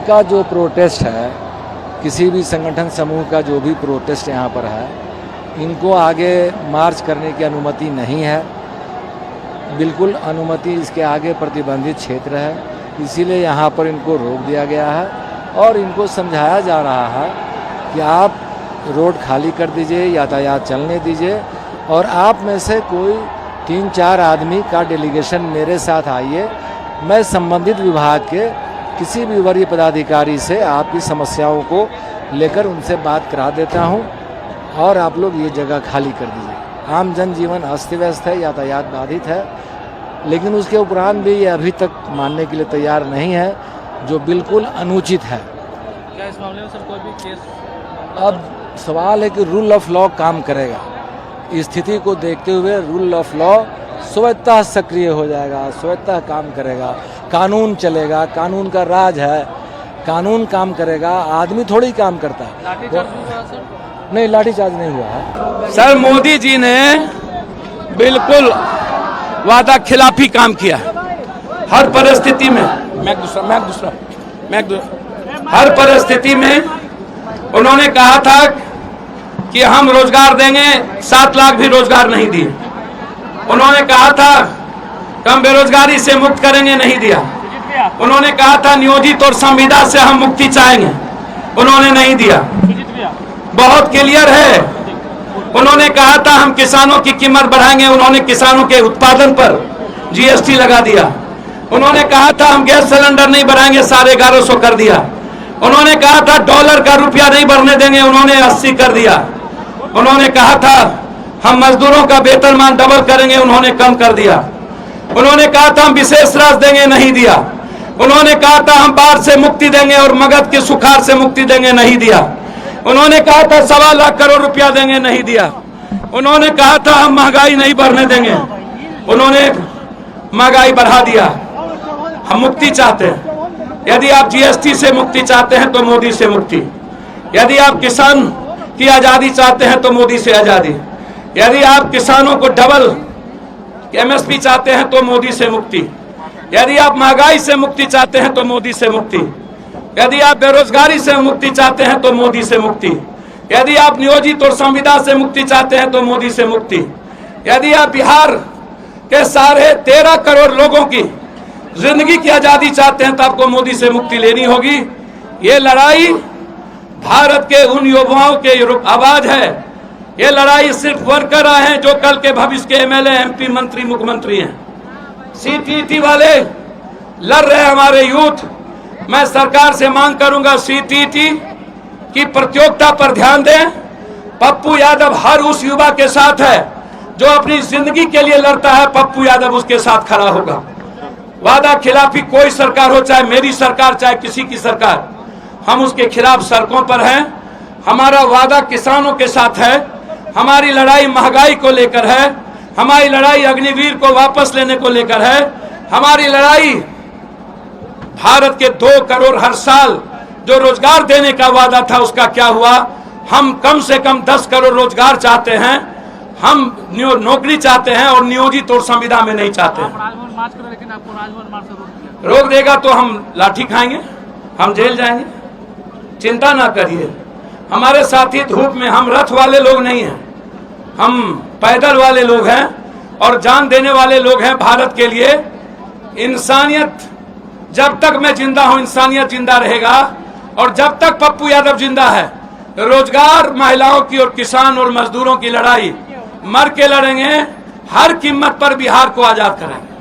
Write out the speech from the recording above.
इनका जो प्रोटेस्ट है, किसी भी संगठन समूह का जो भी प्रोटेस्ट यहाँ पर है, इनको आगे मार्च करने की अनुमति नहीं है। बिल्कुल अनुमति, इसके आगे प्रतिबंधित क्षेत्र है, इसीलिए यहाँ पर इनको रोक दिया गया है और इनको समझाया जा रहा है कि आप रोड खाली कर दीजिए, यातायात चलने दीजिए और आप में से कोई 3-4 आदमी का डेलीगेशन मेरे साथ आइए। मैं संबंधित विभाग के किसी भी वरीय पदाधिकारी से आपकी समस्याओं को लेकर उनसे बात करा देता हूं और आप लोग ये जगह खाली कर दीजिए। आम जनजीवन अस्त व्यस्त है, यातायात बाधित है, लेकिन उसके उपरांत भी ये अभी तक मानने के लिए तैयार नहीं है, जो बिल्कुल अनुचित है। क्या इस मामले में सर कोई भी केस? अब सवाल है कि रूल ऑफ लॉ काम करेगा। स्थिति को देखते हुए रूल ऑफ लॉ स्वतः सक्रिय हो जाएगा, स्वतः काम करेगा, कानून चलेगा, कानून का राज है, कानून काम करेगा, आदमी थोड़ी काम करता है। लाठीचार्ज हुआ सर? नहीं, लाठीचार्ज नहीं हुआ है। सर, मोदी जी ने बिल्कुल वादा खिलाफी काम किया है हर परिस्थिति में। हर परिस्थिति में उन्होंने कहा था कि हम रोजगार देंगे, 7 लाख भी रोजगार नहीं दिए। उन्होंने कहा था कि हम बेरोजगारी से मुक्त करेंगे, नहीं दिया। उन्होंने कहा था नियोजित और संविदा से हम मुक्ति चाहेंगे, उन्होंने नहीं दिया। बहुत क्लियर है। उन्होंने कहा था हम किसानों की कीमत बढ़ाएंगे, उन्होंने किसानों के उत्पादन पर जीएसटी लगा दिया। उन्होंने कहा था हम गैस सिलेंडर नहीं बढ़ाएंगे, 1150 कर दिया। उन्होंने कहा था डॉलर का रुपया नहीं बढ़ने देंगे, उन्होंने 80 कर दिया। उन्होंने कहा था हम मजदूरों का वेतनमान डबल करेंगे, उन्होंने कम कर दिया। उन्होंने कहा था हम विशेष राशि देंगे, नहीं दिया। उन्होंने कहा था हम बाढ़ से मुक्ति देंगे और मगध के सुखाड़ से मुक्ति देंगे, नहीं दिया। उन्होंने कहा था 1.25 लाख करोड़ रुपया देंगे, नहीं दिया। उन्होंने कहा था हम महंगाई नहीं बढ़ने देंगे, उन्होंने महंगाई बढ़ा दिया। हम मुक्ति चाहते हैं। यदि आप जीएसटी से मुक्ति चाहते हैं तो मोदी से मुक्ति। यदि आप किसान की आजादी चाहते हैं तो मोदी से आजादी। यदि आप किसानों को डबल एमएसपी चाहते हैं तो मोदी से मुक्ति। यदि आप महंगाई से मुक्ति चाहते हैं तो मोदी से मुक्ति। यदि आप बेरोजगारी से मुक्ति चाहते हैं तो मोदी से मुक्ति। यदि आप नियोजित और संविदा से मुक्ति चाहते हैं तो मोदी से मुक्ति। यदि आप बिहार के 13.5 करोड़ लोगों की जिंदगी की आजादी चाहते हैं तो आपको मोदी से मुक्ति लेनी होगी। ये लड़ाई भारत के उन युवाओं के आवाज है। ये लड़ाई सिर्फ वर्कर हैं जो कल के भविष्य के एमएलए, एमपी, मंत्री, मुख्यमंत्री हैं। सीटीटी वाले लड़ रहे हैं हमारे यूथ। मैं सरकार से मांग करूंगा सीटीटी की प्रतियोगिता पर ध्यान दें। पप्पू यादव हर उस युवा के साथ है जो अपनी जिंदगी के लिए लड़ता है, पप्पू यादव उसके साथ खड़ा होगा। वादा खिलाफी कोई सरकार हो, चाहे मेरी सरकार, चाहे किसी की सरकार, हम उसके खिलाफ सड़कों पर हैं। हमारा वादा किसानों के साथ है। हमारी लड़ाई महंगाई को लेकर है। हमारी लड़ाई अग्निवीर को वापस लेने को लेकर है। हमारी लड़ाई भारत के 2 करोड़ हर साल जो रोजगार देने का वादा था उसका क्या हुआ। हम कम से कम 10 करोड़ रोजगार चाहते हैं। हम नौकरी चाहते हैं और नियोजित और संविदा में नहीं चाहते हैं। लेकिन आपको राजभवन मार्च से रोक देगा तो हम लाठी खाएंगे, हम जेल जाएंगे। चिंता ना करिए। हमारे साथी धूप में, हम रथ वाले लोग नहीं हैं, हम पैदल वाले लोग हैं और जान देने वाले लोग हैं भारत के लिए। इंसानियत, जब तक मैं जिंदा हूं इंसानियत जिंदा रहेगा और जब तक पप्पू यादव जिंदा है रोजगार, महिलाओं की और किसान और मजदूरों की लड़ाई मर के लड़ेंगे। हर कीमत पर बिहार को आजाद करेंगे।